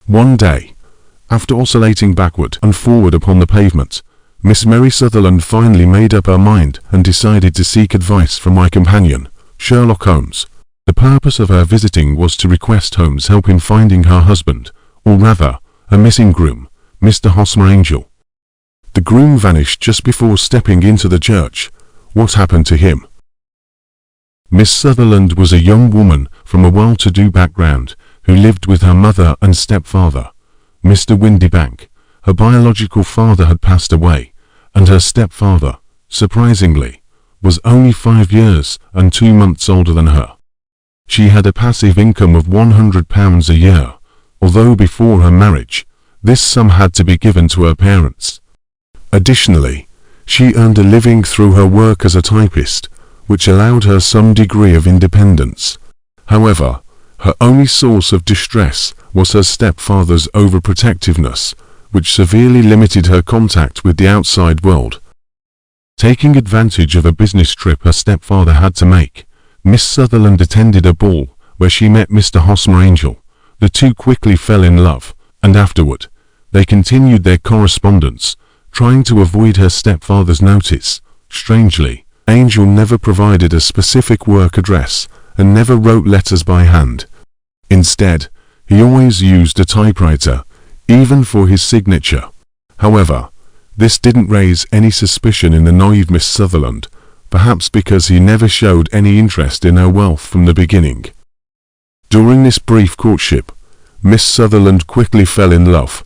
One day, after oscillating backward and forward upon the pavement, Miss Mary Sutherland finally made up her mind and decided to seek advice from my companion, Sherlock Holmes. The purpose of her visiting was to request Holmes help in finding her husband, or rather, a missing groom, Mr. Hosmer Angel. The groom vanished just before stepping into the church. What happened to him? Miss Sutherland was a young woman from a well-to-do background who lived with her mother and stepfather, Mr. Windybank. Her biological father had passed away, and her stepfather, surprisingly, was only 5 years and 2 months older than her. She had a passive income of £100 a year, although before her marriage, this sum had to be given to her parents. Additionally, she earned a living through her work as a typist, which allowed her some degree of independence. However, her only source of distress was her stepfather's overprotectiveness, which severely limited her contact with the outside world. Taking advantage of a business trip her stepfather had to make, Miss Sutherland attended a ball where she met Mr. Hosmer Angel. The two quickly fell in love, and afterward, they continued their correspondence, trying to avoid her stepfather's notice. Strangely, Angel never provided a specific work address and never wrote letters by hand. Instead, he always used a typewriter, even for his signature. However, this didn't raise any suspicion in the naive Miss Sutherland, perhaps because he never showed any interest in her wealth from the beginning. During this brief courtship, Miss Sutherland quickly fell in love.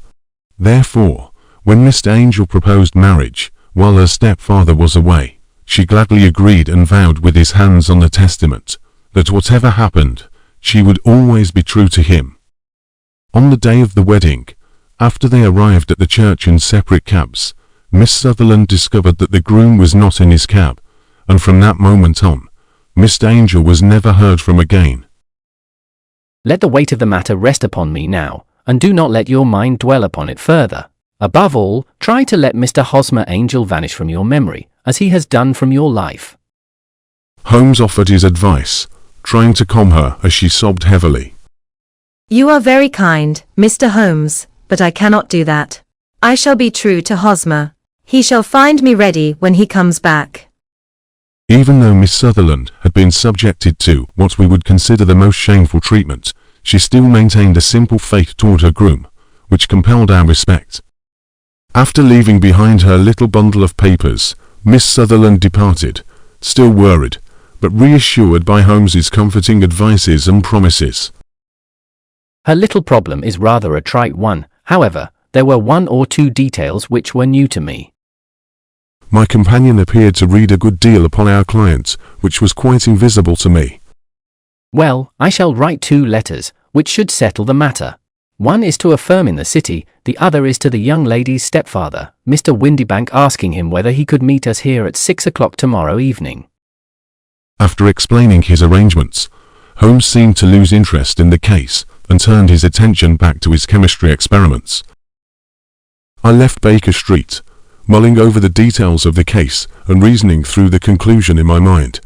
Therefore, when Mr. Angel proposed marriage, while her stepfather was away, she gladly agreed and vowed with his hands on the testament, that whatever happened, she would always be true to him. On the day of the wedding, after they arrived at the church in separate cabs, Miss Sutherland discovered that the groom was not in his cab, and from that moment on, Mr. Angel was never heard from again. Let the weight of the matter rest upon me now, and do not let your mind dwell upon it further. Above all, try to let Mr. Hosmer Angel vanish from your memory, as he has done from your life. Holmes offered his advice, trying to calm her as she sobbed heavily. You are very kind, Mr. Holmes, but I cannot do that. I shall be true to Hosmer. He shall find me ready when he comes back. Even though Miss Sutherland had been subjected to what we would consider the most shameful treatment, she still maintained a simple faith toward her groom, which compelled our respect. After leaving behind her little bundle of papers, Miss Sutherland departed, still worried, but reassured by Holmes's comforting advices and promises. Her little problem is rather a trite one, however, there were 1 or 2 details which were new to me. My companion appeared to read a good deal upon our client, which was quite invisible to me. Well, I shall write 2 letters, which should settle the matter. One is to a firm in the city, the other is to the young lady's stepfather, Mr. Windybank, asking him whether he could meet us here at 6 o'clock tomorrow evening. After explaining his arrangements, Holmes seemed to lose interest in the case and turned his attention back to his chemistry experiments. I left Baker Street, mulling over the details of the case and reasoning through the conclusion in my mind.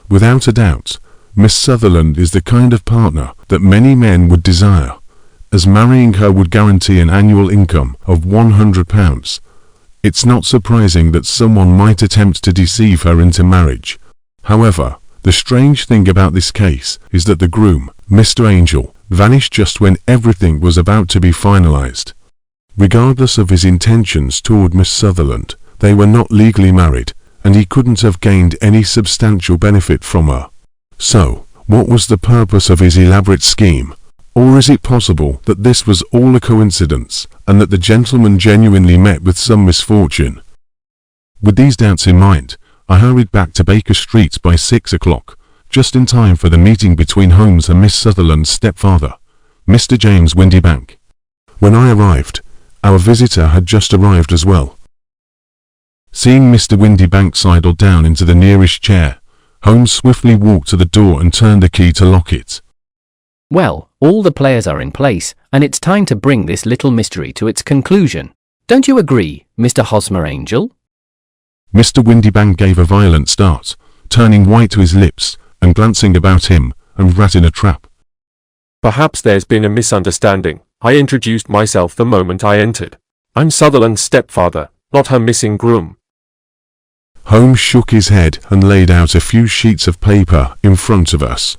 Without a doubt, Miss Sutherland is the kind of partner that many men would desire, as marrying her would guarantee an annual income of £100. It's not surprising that someone might attempt to deceive her into marriage. However, the strange thing about this case is that the groom, Mr. Angel, vanished just when everything was about to be finalized. Regardless of his intentions toward Miss Sutherland, they were not legally married, and he couldn't have gained any substantial benefit from her. So, what was the purpose of his elaborate scheme? Or is it possible that this was all a coincidence, and that the gentleman genuinely met with some misfortune? With these doubts in mind, I hurried back to Baker Street by 6 o'clock, just in time for the meeting between Holmes and Miss Sutherland's stepfather, Mr. James Windybank. When I arrived, our visitor had just arrived as well. Seeing Mr. Windybank sidle down into the nearest chair, Holmes swiftly walked to the door and turned the key to lock it. Well, all the players are in place, and it's time to bring this little mystery to its conclusion. Don't you agree, Mr. Hosmer Angel? Mr. Windybank gave a violent start, turning white to his lips and glancing about him, and rat in a trap. Perhaps there's been a misunderstanding. I introduced myself the moment I entered. I'm Sutherland's stepfather, not her missing groom. Holmes shook his head and laid out a few sheets of paper in front of us.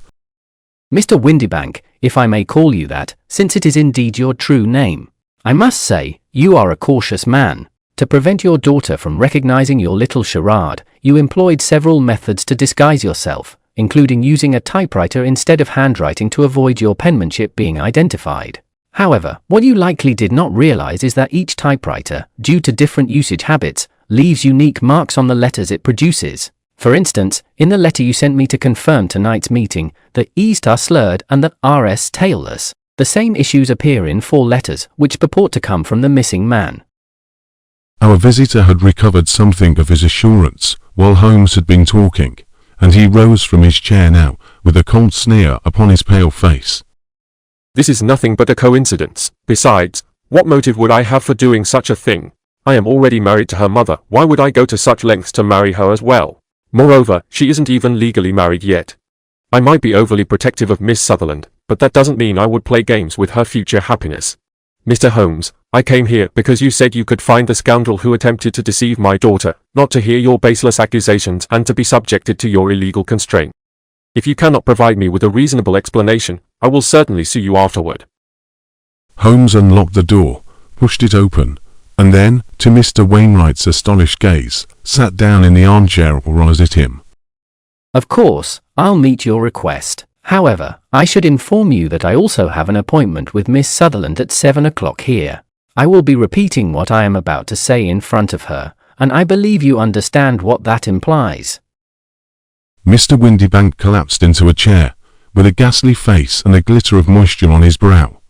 Mr. Windybank, if I may call you that, since it is indeed your true name, I must say, you are a cautious man. To prevent your daughter from recognizing your little charade, you employed several methods to disguise yourself, including using a typewriter instead of handwriting to avoid your penmanship being identified. However, what you likely did not realize is that each typewriter, due to different usage habits, leaves unique marks on the letters it produces. For instance, in the letter you sent me to confirm tonight's meeting, the E's are slurred and the R's tailless. The same issues appear in 4 letters, which purport to come from the missing man. Our visitor had recovered something of his assurance while Holmes had been talking, and he rose from his chair now, with a cold sneer upon his pale face. This is nothing but a coincidence. Besides, what motive would I have for doing such a thing? I am already married to her mother. Why would I go to such lengths to marry her as well? Moreover, she isn't even legally married yet. I might be overly protective of Miss Sutherland, but that doesn't mean I would play games with her future happiness. Mr. Holmes, I came here because you said you could find the scoundrel who attempted to deceive my daughter, not to hear your baseless accusations and to be subjected to your illegal constraint. If you cannot provide me with a reasonable explanation, I will certainly sue you afterward. Holmes unlocked the door, pushed it open, and then, to Mr. Wainwright's astonished gaze, sat down in the armchair opposite him. Of course, I'll meet your request. However, I should inform you that I also have an appointment with Miss Sutherland at 7 o'clock here. I will be repeating what I am about to say in front of her, and I believe you understand what that implies. Mr. Windybank collapsed into a chair, with a ghastly face and a glitter of moisture on his brow.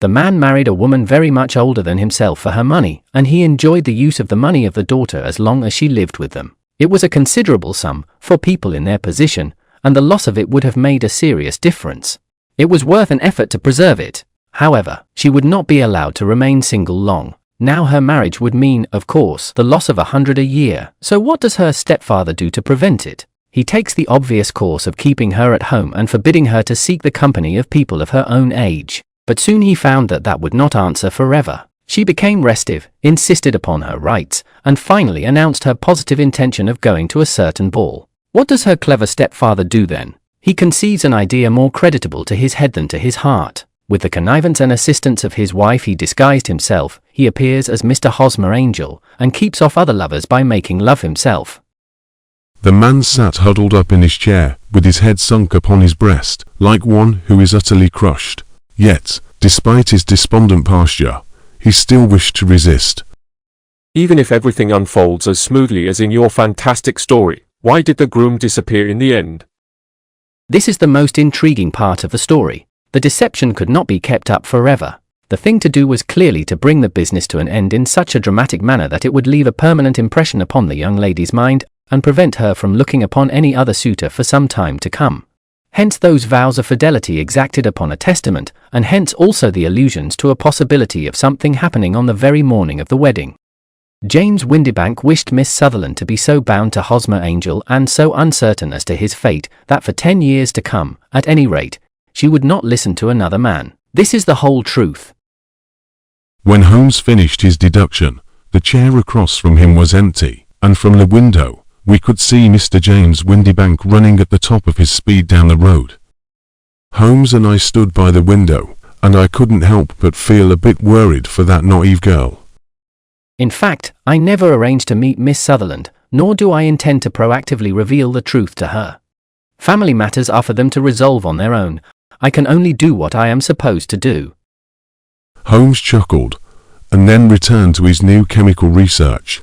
The man married a woman very much older than himself for her money, and he enjoyed the use of the money of the daughter as long as she lived with them. It was a considerable sum, for people in their position, and the loss of it would have made a serious difference. It was worth an effort to preserve it. However, she would not be allowed to remain single long. Now her marriage would mean, of course, the loss of 100 a year. So what does her stepfather do to prevent it? He takes the obvious course of keeping her at home and forbidding her to seek the company of people of her own age. But soon he found that that would not answer forever. She became restive, insisted upon her rights, and finally announced her positive intention of going to a certain ball. What does her clever stepfather do then? He conceives an idea more creditable to his head than to his heart. With the connivance and assistance of his wife he disguised himself, he appears as Mr. Hosmer Angel, and keeps off other lovers by making love himself. The man sat huddled up in his chair, with his head sunk upon his breast, like one who is utterly crushed. Yet, despite his despondent posture, he still wished to resist. Even if everything unfolds as smoothly as in your fantastic story, why did the groom disappear in the end? This is the most intriguing part of the story. The deception could not be kept up forever. The thing to do was clearly to bring the business to an end in such a dramatic manner that it would leave a permanent impression upon the young lady's mind, and prevent her from looking upon any other suitor for some time to come. Hence those vows of fidelity exacted upon a testament, and hence also the allusions to a possibility of something happening on the very morning of the wedding. James Windybank wished Miss Sutherland to be so bound to Hosmer Angel and so uncertain as to his fate that for 10 years to come, at any rate, she would not listen to another man. This is the whole truth. When Holmes finished his deduction, the chair across from him was empty, and from the window, we could see Mr. James Windybank running at the top of his speed down the road. Holmes and I stood by the window, and I couldn't help but feel a bit worried for that naive girl. In fact, I never arranged to meet Miss Sutherland, nor do I intend to proactively reveal the truth to her. Family matters are for them to resolve on their own. I can only do what I am supposed to do. Holmes chuckled, and then returned to his new chemical research.